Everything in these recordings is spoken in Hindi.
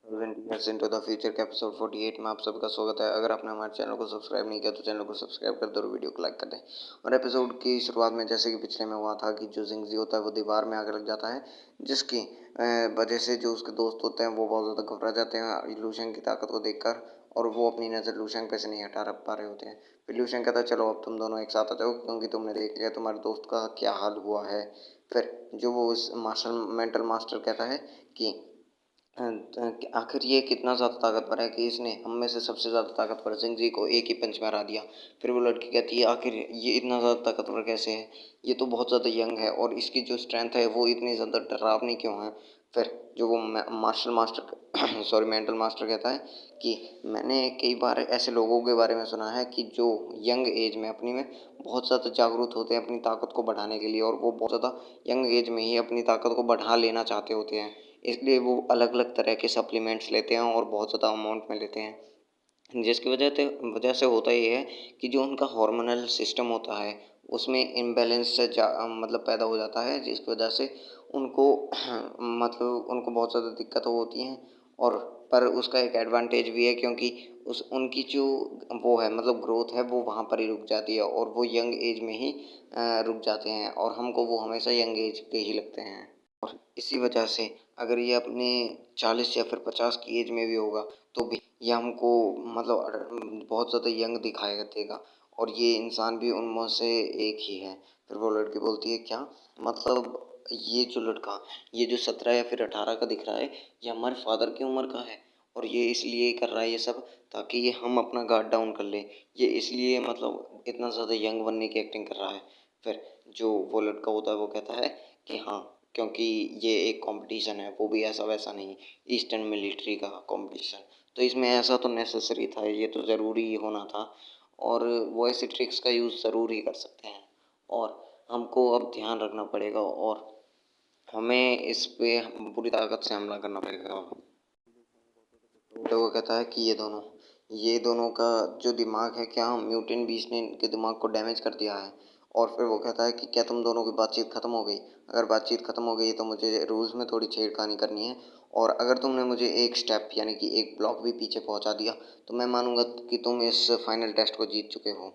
years into the future के एपिसोड 48 में आप सबका स्वागत है। अगर आपने हमारे चैनल को सब्सक्राइब नहीं किया तो चैनल को सब्सक्राइब कर दो और वीडियो को लाइक कर दें। और एपिसोड की शुरुआत में जैसे कि पिछले में हुआ था कि जो जिंगजी होता है वो दीवार में आग लग जाता है, जिसकी वजह से जो उसके दोस्त होते हैं वो बहुत ज़्यादा घबरा जाते हैं लूशेंग की ताकत को देखकर, और वो अपनी नज़र लूशेंग पे से नहीं हटा पा रहे होते हैं। फिर लूशेंग कहता है चलो अब तुम दोनों एक साथ आ जाओ क्योंकि तुमने देख लिया तुम्हारे दोस्त का क्या हाल हुआ है। फिर जो वो उस मेंटल मास्टर कहता है कि आखिर ये कितना ज़्यादा ताकतवर है कि इसने हम में से सबसे ज़्यादा ताकतवर जिंगजी को एक ही पंच में हरा दिया। फिर वो लड़की कहती है आखिर ये इतना ज़्यादा ताकतवर कैसे है, ये तो बहुत ज़्यादा यंग है और इसकी जो स्ट्रेंथ है वो इतनी ज़्यादा डरावनी क्यों है। फिर जो वो martial master sorry mental master कहता है कि मैंने कई बार ऐसे लोगों के बारे में सुना है कि जो यंग एज में अपनी में बहुत ज़्यादा जागरूक होते हैं अपनी ताकत को बढ़ाने के लिए, और वो बहुत ज़्यादा यंग एज में ही अपनी ताकत को बढ़ा लेना चाहते होते हैं, इसलिए वो अलग अलग तरह के सप्लीमेंट्स लेते हैं और बहुत ज़्यादा अमाउंट में लेते हैं, जिसकी वजह से होता ये है कि जो उनका हार्मोनल सिस्टम होता है उसमें इम्बैलेंस मतलब पैदा हो जाता है, जिसकी वजह से उनको मतलब उनको बहुत ज़्यादा दिक्कत होती हैं। और पर उसका एक एडवांटेज भी है क्योंकि उस उनकी जो वो है मतलब ग्रोथ है वो वहाँ पर ही रुक जाती है और वो यंग एज में ही रुक जाते हैं, और हमको वो हमेशा यंग एज के ही लगते हैं। और इसी वजह से अगर ये अपने 40 या फिर 50 की एज में भी होगा तो भी ये हमको मतलब बहुत ज़्यादा यंग दिखाई देगा, और ये इंसान भी उनमें से एक ही है। फिर वो लड़की बोलती है क्या मतलब ये जो लड़का ये जो 17 या फिर 18 का दिख रहा है ये हमारे फादर की उम्र का है, और ये इसलिए कर रहा है ये सब ताकि ये हम अपना गार्ड डाउन कर लें, ये इसलिए मतलब इतना ज़्यादा यंग बनने की एक्टिंग कर रहा है। फिर जो वो लड़का होता है वो कहता है कि हाँ क्योंकि ये एक कंपटीशन है, वो भी ऐसा वैसा नहीं, ईस्टर्न मिलिट्री का कंपटीशन, तो इसमें ऐसा तो नेसेसरी था, ये तो ज़रूरी होना था, और वो ऐसे ट्रिक्स का यूज़ ज़रूर ही कर सकते हैं, और हमको अब ध्यान रखना पड़ेगा और हमें इस पे पूरी ताकत से हमला करना पड़ेगा। तो वो कहता है कि ये दोनों का जो दिमाग है क्या म्यूटेंट बीस्ट ने इनके दिमाग को डैमेज कर दिया है। और फिर वो कहता है कि क्या तुम दोनों की बातचीत ख़त्म हो गई, अगर बातचीत ख़त्म हो गई तो मुझे रूल्स में थोड़ी छेड़खानी करनी है, और अगर तुमने मुझे एक स्टेप यानी कि एक ब्लॉक भी पीछे पहुंचा दिया तो मैं मानूंगा कि तुम इस फाइनल टेस्ट को जीत चुके हो।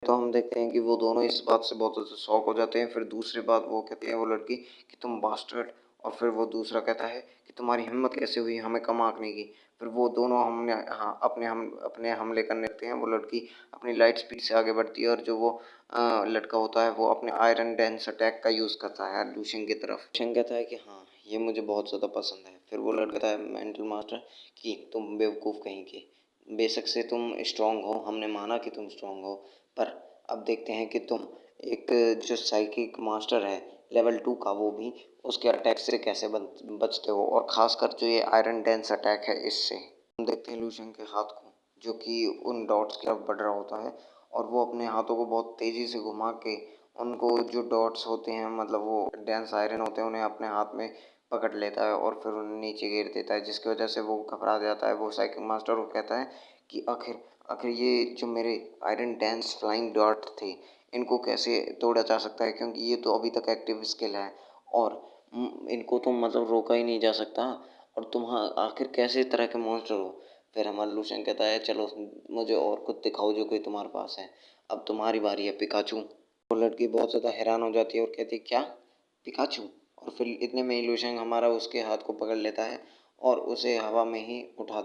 तो हम देखते हैं कि वो दोनों इस बात से बहुत ज़्यादा शॉक हो जाते हैं। फिर दूसरी बात वो कहती है वो लड़की कि तुम बास्टर्ड, और फिर वो दूसरा कहता है कि तुम्हारी हिम्मत कैसे हुई हमें कम आंकने की। फिर वो दोनों हमने हाँ अपने हमले करने लगते हैं। वो लड़की अपनी लाइट स्पीड से आगे बढ़ती है और जो वो लड़का होता है वो अपने आयरन डेंस अटैक का यूज़ करता है लूशियन की तरफ। लूशियन कहता है कि हाँ ये मुझे बहुत ज़्यादा पसंद है। फिर वो लड़का कहता है मेंटल मास्टर कि तुम बेवकूफ़ कहीं के, बेशक से तुम स्ट्रांग हो, हमने माना कि तुम स्ट्रांग हो, पर अब देखते हैं कि तुम एक जो साइकिक मास्टर है लेवल 2 का वो भी उसके अटैक से कैसे बचते हो, और ख़ासकर जो ये आयरन डेंस अटैक है इससे। हम देखते हैं लूशियन के हाथ को जो कि उन डॉट्स की तरफ बढ़ रहा होता है, और वो अपने हाथों को बहुत तेज़ी से घुमा के उनको जो डॉट्स होते हैं मतलब वो डेंस आयरन होते हैं उन्हें अपने हाथ में पकड़ लेता है और फिर उन्हें नीचे गिर देता है, जिसकी वजह से वो घबरा जाता है। वो साइकिक मास्टर को कहता है कि आखिर आखिर ये जो मेरे आयरन डांस फ्लाइंग डॉट थे इनको कैसे तोड़ा जा सकता है, क्योंकि ये तो अभी तक एक्टिव स्किल है और इनको तो मतलब रोका ही नहीं जा सकता, और तुम हाँ आखिर कैसे इस तरह के मॉन्स्टर हो। फिर हमारा लूशन कहता है चलो मुझे और कुछ दिखाओ जो कोई तुम्हारे पास है, अब तुम्हारी बारी है पिकाचू। वो लड़की बहुत ज़्यादा हैरान हो जाती है और कहती है क्या पिकाचू, और फिर इतने में ही लूशेंग हमारा उसके हाथ को पकड़ लेता है और उसे हवा में ही उठा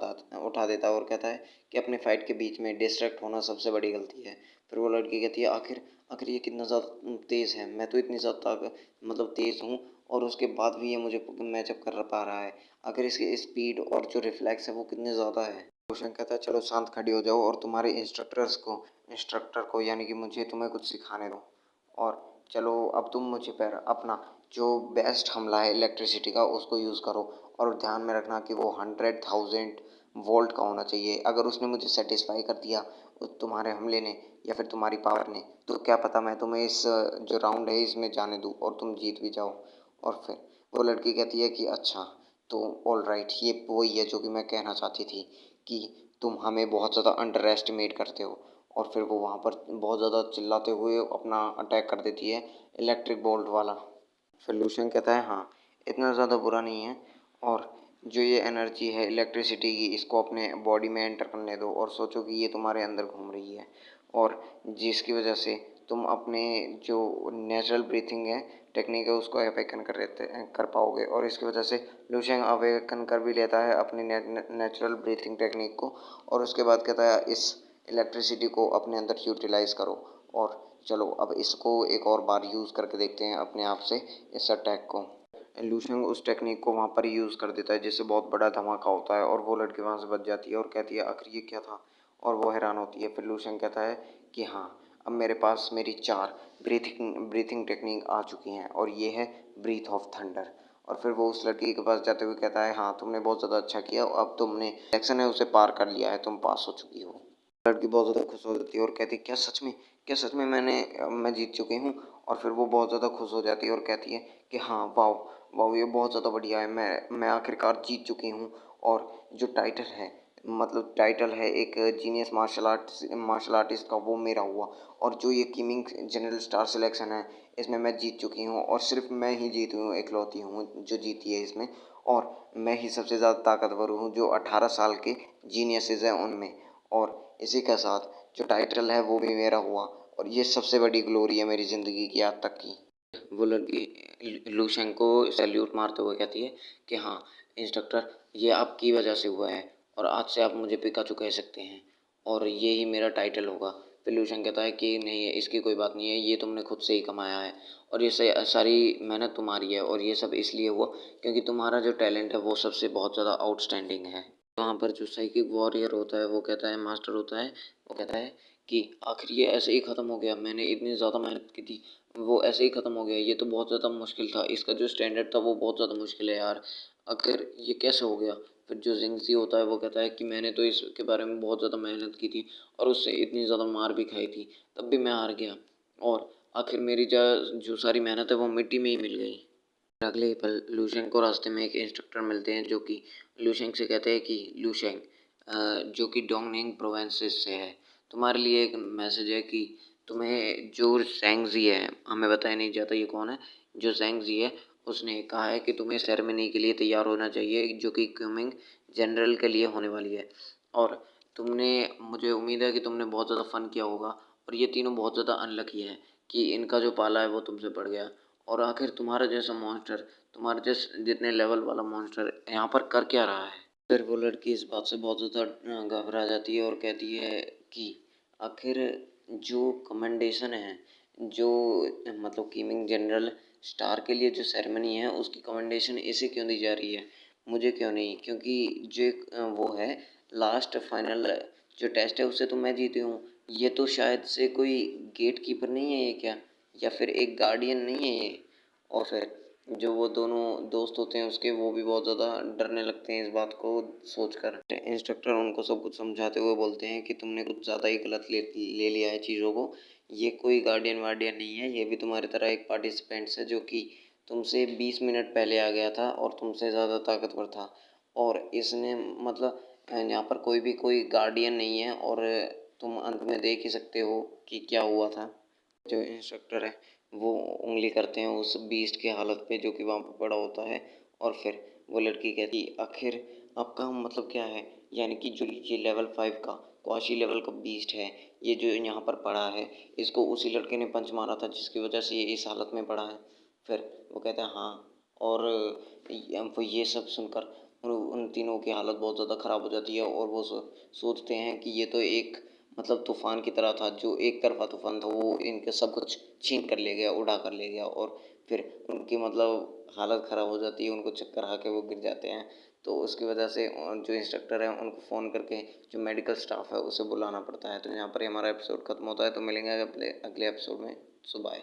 देता है और कहता है कि अपने फाइट के बीच में डिस्ट्रैक्ट होना सबसे बड़ी गलती है। फिर वो लड़की कहती है आखिर आखिर ये कितना ज़्यादा तेज़ है, मैं तो इतनी ज़्यादा मतलब तेज़ हूँ और उसके बाद भी ये मुझे मैचअप कर पा रहा है, आखिर इसकी स्पीड और जो रिफ्लेक्स है वो कितने ज़्यादा है। रोशन कहता है चलो शांत खड़ी हो जाओ और तुम्हारे इंस्ट्रक्टर को यानी कि मुझे तुम्हें कुछ सिखाने दो, और चलो अब तुम मुझे पर अपना जो बेस्ट हमला है इलेक्ट्रिसिटी का उसको यूज़ करो, और ध्यान में रखना कि वो 100,000 वोल्ट का होना चाहिए। अगर उसने मुझे सेटिस्फाई कर दिया तुम्हारे हमले ने या फिर तुम्हारी पावर ने, तो क्या पता मैं तुम्हें इस जो राउंड है इसमें जाने दूँ और तुम जीत भी जाओ। और फिर वो लड़की कहती है कि अच्छा तो ऑल राइट, ये वही है जो कि मैं कहना चाहती थी कि तुम हमें बहुत ज़्यादा अंडर एस्टिमेट करते हो। और फिर वो वहाँ पर बहुत ज़्यादा चिल्लाते हुए अपना अटैक कर देती है इलेक्ट्रिक बोल्ट वाला। फिर लूशियन कहता है हाँ इतना ज़्यादा बुरा नहीं है, और जो ये एनर्जी है इलेक्ट्रिसिटी की, इसको अपने बॉडी में एंटर करने दो और सोचो कि ये तुम्हारे अंदर घूम रही है, और जिसकी वजह से तुम अपने जो नेचुरल ब्रीथिंग है टेक्निक है उसको अवेकन कर पाओगे। और इसकी वजह से लूशेंग अवेकन कर भी लेता है अपनी नेचुरल ब्रीथिंग टेक्निक को, और उसके बाद कहता है इस इलेक्ट्रिसिटी को अपने अंदर यूटिलाइज करो। और चलो अब इसको एक और बार यूज़ करके देखते हैं अपने आप से इस अटैक को। लूशेंग उस टेक्निक को वहाँ पर यूज़ कर देता है जिससे बहुत बड़ा धमाका होता है, और वो लड़की वहाँ से बच जाती है और कहती है आखिर ये क्या था, और वो हैरान होती है। फिर लूशेंग कहता है कि हाँ, अब मेरे पास मेरी 4 ब्रीथिंग टेक्निक आ चुकी हैं, और ये है ब्रीथ ऑफ थंडर। और फिर वो उस लड़की के पास जाते हुए कहता है हाँ, तुमने बहुत ज़्यादा अच्छा किया, अब तुमने सिलेक्शन है उसे पार कर लिया है, तुम पास हो चुकी हो। लड़की बहुत ज़्यादा खुश हो जाती है और कहती है क्या सच में मैं जीत चुकी हूँ। और फिर वो बहुत ज़्यादा खुश हो जाती है और कहती है कि हाँ, वाओ वाओ, ये बहुत ज़्यादा बढ़िया है, मैं आखिरकार जीत चुकी हूँ। और जो टाइटल है एक जीनियस मार्शल आर्टिस्ट का, वो मेरा हुआ। और जो ये किमिंग जनरल स्टार सिलेक्शन है, इसमें मैं जीत चुकी हूँ, और सिर्फ मैं ही जीती हूँ, इकलौती हूँ जो जीती है इसमें। और मैं ही सबसे ज़्यादा ताकतवर हूँ जो 18 साल के जीनियसेस हैं उनमें। और इसी के साथ जो टाइटल है वो भी मेरा हुआ, और ये सबसे बड़ी ग्लोरी है मेरी ज़िंदगी की आज तक की। वो लड़की लूशेंग को सैल्यूट मारते हुए कहती है कि हाँ इंस्ट्रक्टर, ये आपकी वजह से हुआ है, और आज से आप मुझे पिकाचू कह सकते हैं, और ये ही मेरा टाइटल होगा। फिर लूशेंग कहता है कि नहीं है, इसकी कोई बात नहीं है, ये तुमने खुद से ही कमाया है, और ये सारी मेहनत तुम्हारी है, और ये सब इसलिए हुआ क्योंकि तुम्हारा जो टैलेंट है वो सबसे बहुत ज़्यादा आउटस्टैंडिंग है। वहाँ पर जो साइकिक वॉरियर होता है वो कहता है, मास्टर होता है, वो कहता है कि आखिर ये ऐसे ही ख़त्म हो गया, मैंने इतनी ज़्यादा मेहनत की थी, वो ऐसे ही ख़त्म हो गया, ये तो बहुत ज़्यादा मुश्किल था, इसका जो स्टैंडर्ड था वो बहुत ज़्यादा मुश्किल है यार, आखिर ये कैसे हो गया। फिर जो जिंगजी होता है वो कहता है कि मैंने तो इसके बारे में बहुत ज़्यादा मेहनत की थी, और उससे इतनी ज़्यादा मार भी खाई थी, तब भी मैं हार गया, और आखिर मेरी जो सारी मेहनत है वो मिट्टी में ही मिल गई। अगले ही पल लूशेंग को रास्ते में एक इंस्ट्रक्टर मिलते हैं जो कि लूशेंग से कहते हैं कि लूशेंग, जो कि डोंगनिंग प्रोविंसेस से है, तुम्हारे लिए एक मैसेज है कि तुम्हें जो ज़ैंग-ज़ी है, हमें बताया नहीं जाता ये कौन है, जो ज़ैंग-ज़ी है उसने कहा है कि तुम्हें सेरेमनी के लिए तैयार होना चाहिए जो कि क्यूमिंग जनरल के लिए होने वाली है। और तुमने मुझे उम्मीद है कि तुमने बहुत ज़्यादा फ़न किया होगा, और ये तीनों बहुत ज़्यादा अनलकी हैं कि इनका जो पाला है वो तुमसे पड़ गया, और आखिर तुम्हारा जैसा मॉन्स्टर, तुम्हारे जितने लेवल वाला मॉन्स्टर यहाँ पर कर क्या रहा है। फिर वो लड़की इस बात से बहुत ज़्यादा घबरा जाती है और कहती है कि आखिर जो कमेंडेशन है, जो कीमिंग जनरल स्टार के लिए जो सेरेमनी है उसकी कमेंडेशन इसे क्यों दी जा रही है, मुझे क्यों नहीं, क्योंकि जो एक वो है लास्ट फाइनल जो टेस्ट है उससे तो मैं जीती हूँ, ये तो शायद से कोई गेट कीपर नहीं है ये क्या, या फिर एक गार्डियन नहीं है ये। और फिर जो वो दोनों दोस्त होते हैं उसके, वो भी बहुत ज़्यादा डरने लगते हैं इस बात को सोचकर। इंस्ट्रक्टर उनको सब कुछ समझाते हुए बोलते हैं कि तुमने कुछ ज़्यादा ही गलत ले लिया है चीज़ों को, ये कोई गार्डियन वार्डियन नहीं है, ये भी तुम्हारी तरह एक पार्टिसिपेंट्स है जो कि तुमसे 20 मिनट पहले आ गया था और तुमसे ज़्यादा ताकतवर था, और इसने यहाँ पर कोई गार्डियन नहीं है, और तुम अंत में देख ही सकते हो कि क्या हुआ था। जो इंस्ट्रक्टर है वो उंगली करते हैं उस बीस्ट की हालत पे जो कि वहाँ पे पड़ा होता है, और फिर वो लड़की कहती आखिर आपका मतलब क्या है, यानी कि जो ये लेवल 5 का क्वाशी लेवल का बीस्ट है, ये जो यहाँ पर पड़ा है, इसको उसी लड़के ने पंच मारा था जिसकी वजह से ये इस हालत में पड़ा है। फिर वो कहता है हाँ, और वो ये सब सुनकर उन तीनों की हालत बहुत ज़्यादा ख़राब हो जाती है, और वो सोचते हैं कि ये तो एक तूफ़ान की तरह था, जो एक तरफ़ा तूफ़ान था, वो इनके सब कुछ छीन कर ले गया, उड़ा कर ले गया, और फिर उनकी हालत ख़राब हो जाती है, उनको चक्कर आके वो गिर जाते हैं। तो उसकी वजह से जो इंस्ट्रक्टर है उनको फ़ोन करके जो मेडिकल स्टाफ है उसे बुलाना पड़ता है। तो यहाँ पर ही हमारा एपिसोड ख़त्म होता है, तो मिलेंगे अगले एपिसोड में। सो बाय।